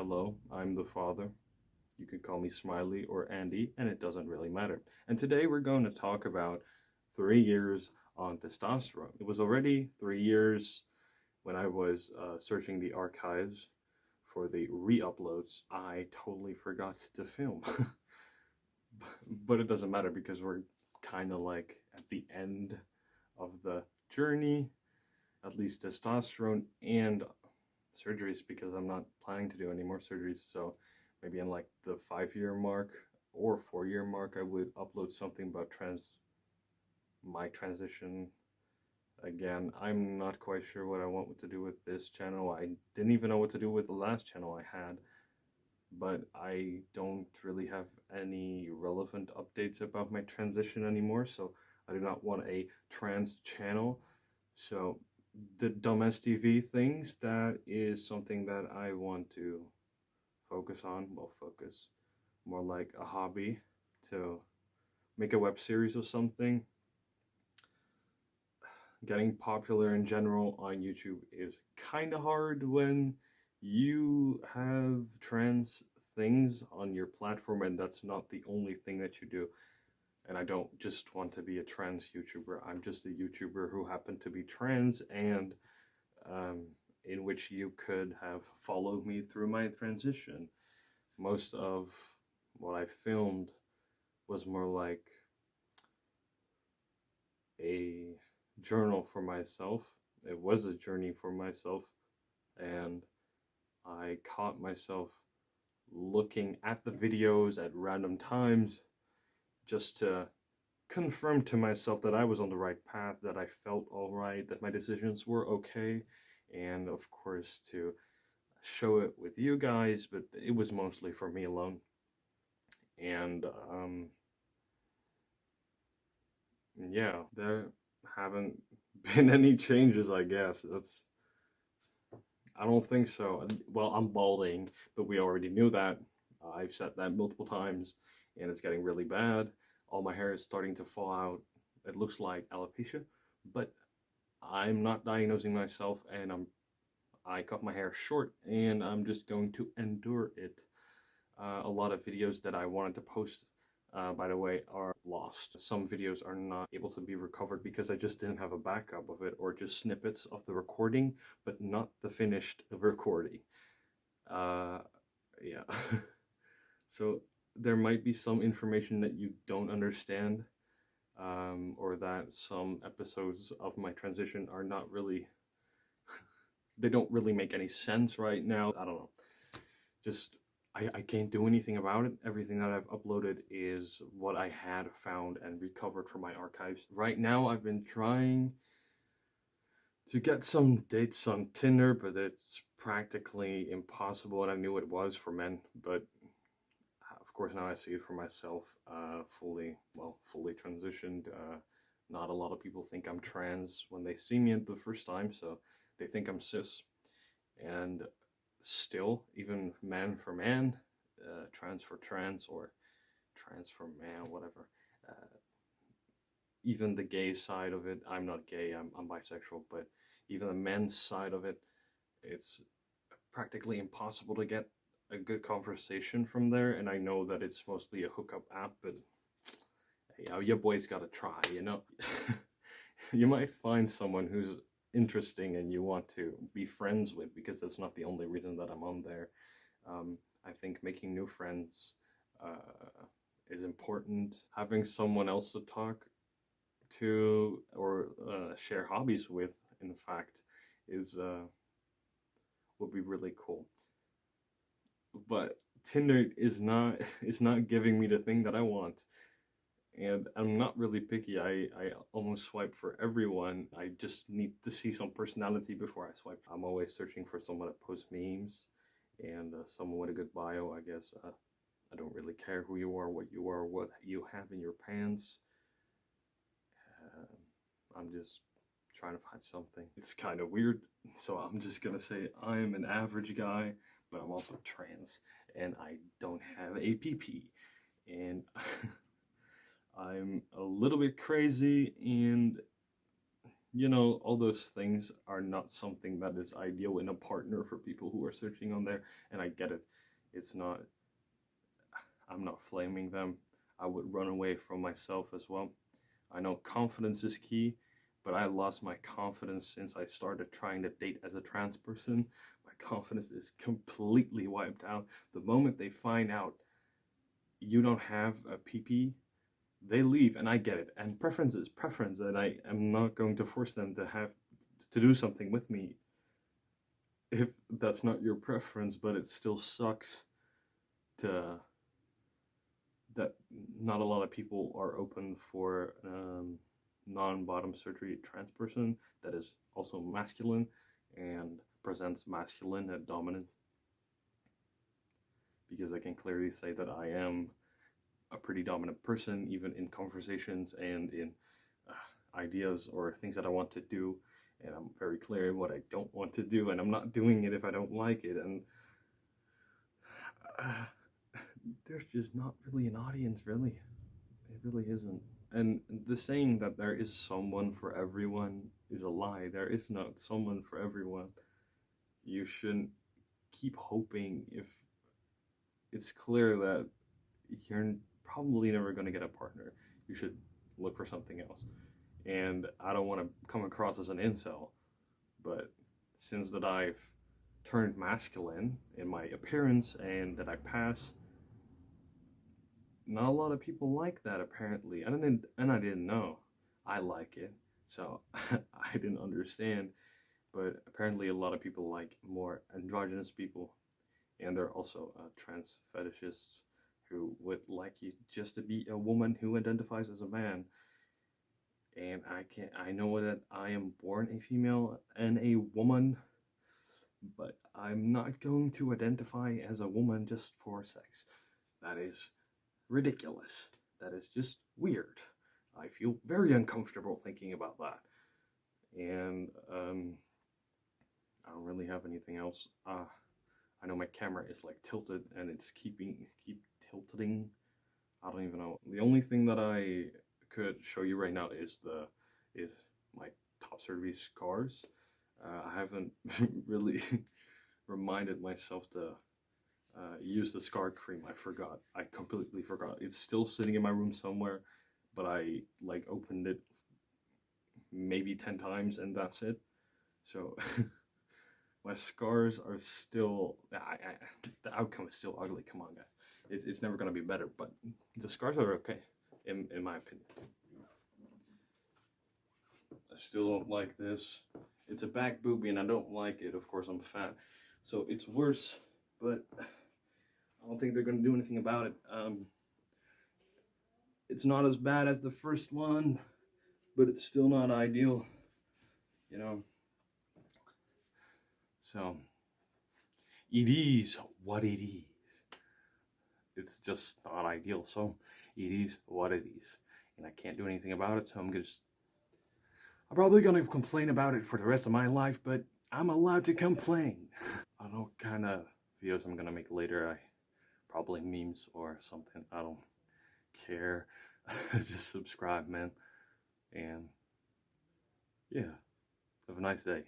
Hello, I'm the father. You could call me Smiley or Andy, and it doesn't really matter. And today we're going to talk about 3 years on testosterone. It was already 3 years when I was searching the archives for the re-uploads. I totally forgot to film. But it doesn't matter because we're kind of like at the end of the journey, at least testosterone and surgeries, because I'm not planning to do any more surgeries. So maybe in like the 5-year mark or 4-year mark, I would upload something about my transition. Again, I'm not quite sure what I want to do with this channel. I didn't even know what to do with the last channel I had, but I don't really have any relevant updates about my transition anymore, so I do not want a trans channel. So the dumbass TV things, that is something that I want to focus on. Well, focus more like a hobby, to make a web series or something. Getting popular in general on YouTube is kind of hard when you have trans things on your platform and that's not the only thing that you do. And I don't just want to be a trans YouTuber. I'm just a YouTuber who happened to be trans, and in which you could have followed me through my transition. Most of what I filmed was more like a journal for myself. It was a journey for myself, and I caught myself looking at the videos at random times just to confirm to myself that I was on the right path, that I felt alright, that my decisions were okay, and of course to show it with you guys, but it was mostly for me alone. And yeah, there haven't been any changes, I guess. I don't think so. Well, I'm balding, but we already knew that. I've said that multiple times, and it's getting really bad. All my hair is starting to fall out. It looks like alopecia, but I'm not diagnosing myself, and I cut my hair short, and I'm just going to endure it. A lot of videos that I wanted to post, by the way, are lost. Some videos are not able to be recovered because I just didn't have a backup of it, or just snippets of the recording, but not the finished recording. Yeah. So there might be some information that you don't understand, or that some episodes of my transition are not really, they don't really make any sense right now. I don't know. Just, I can't do anything about it. Everything that I've uploaded is what I had found and recovered from my archives. Right now, I've been trying to get some dates on Tinder, but it's practically impossible, and I knew it was for men, but of course now I see it for myself, fully transitioned. Not a lot of people think I'm trans when they see me the first time, so they think I'm cis. And still, even man for man, trans for trans, or trans for man, whatever. Even the gay side of it, I'm not gay, I'm bisexual, but even the men's side of it, it's practically impossible to get a good conversation from there. And I know that it's mostly a hookup app, but hey, your boy's gotta try, you know? You might find someone who's interesting and you want to be friends with, because that's not the only reason that I'm on there. I think making new friends is important. Having someone else to talk to, or share hobbies with, in fact, is would be really cool. But Tinder is not giving me the thing that I want. And I'm not really picky. I almost swipe for everyone. I just need to see some personality before I swipe. I'm always searching for someone that posts memes, and someone with a good bio, I guess. I don't really care who you are, what you have in your pants. I'm just trying to find something. It's kind of weird, so I'm just gonna say I'm an average guy, but I'm also trans, and I don't have a PP, and I'm a little bit crazy, and you know, all those things are not something that is ideal in a partner for people who are searching on there, and I get it. It's not, I'm not flaming them. I would run away from myself as well. I know confidence is key, but I lost my confidence since I started trying to date as a trans person. My confidence is completely wiped out. The moment they find out you don't have a PP, they leave, and I get it. And preference is preference, and I am not going to force them to do something with me if that's not your preference. But it still sucks to that not a lot of people are open for non-bottom surgery trans person that is also masculine and presents masculine and dominant, because I can clearly say that I am a pretty dominant person, even in conversations and in ideas or things that I want to do, and I'm very clear in what I don't want to do, and I'm not doing it if I don't like it, and there's just not really an audience, really. It really isn't. And the saying that there is someone for everyone is a lie. There is not someone for everyone. You shouldn't keep hoping if it's clear that you're probably never going to get a partner. You should look for something else. And I don't want to come across as an incel, but since that I've turned masculine in my appearance and that I pass, not a lot of people like that apparently, and I didn't know. I like it, so I didn't understand. But apparently, a lot of people like more androgynous people, and there are also trans fetishists who would like you just to be a woman who identifies as a man. And I know that I am born a female and a woman, but I'm not going to identify as a woman just for sex. That is ridiculous. That is just weird. I feel very uncomfortable thinking about that. And I don't really have anything else. I know my camera is like tilted and it's keep tilting. I don't even know. The only thing that I could show you right now is my top surgery scars. I haven't really reminded myself to use the scar cream. I forgot. I completely forgot. It's still sitting in my room somewhere, but I like opened it maybe 10 times and that's it. So my scars are still, the outcome is still ugly. Come on, guys. It's never going to be better, but the scars are okay, in my opinion. I still don't like this. It's a back boobie and I don't like it. Of course, I'm fat, so it's worse, but I don't think they're going to do anything about it. It's not as bad as the first one, but it's still not ideal, you know. So, it is what it is. It's just not ideal, so it is what it is. And I can't do anything about it, so I'm probably gonna complain about it for the rest of my life, but I'm allowed to complain. I don't know what kind of videos I'm gonna make later. Probably memes or something. I don't care. Just subscribe, man. And yeah, have a nice day.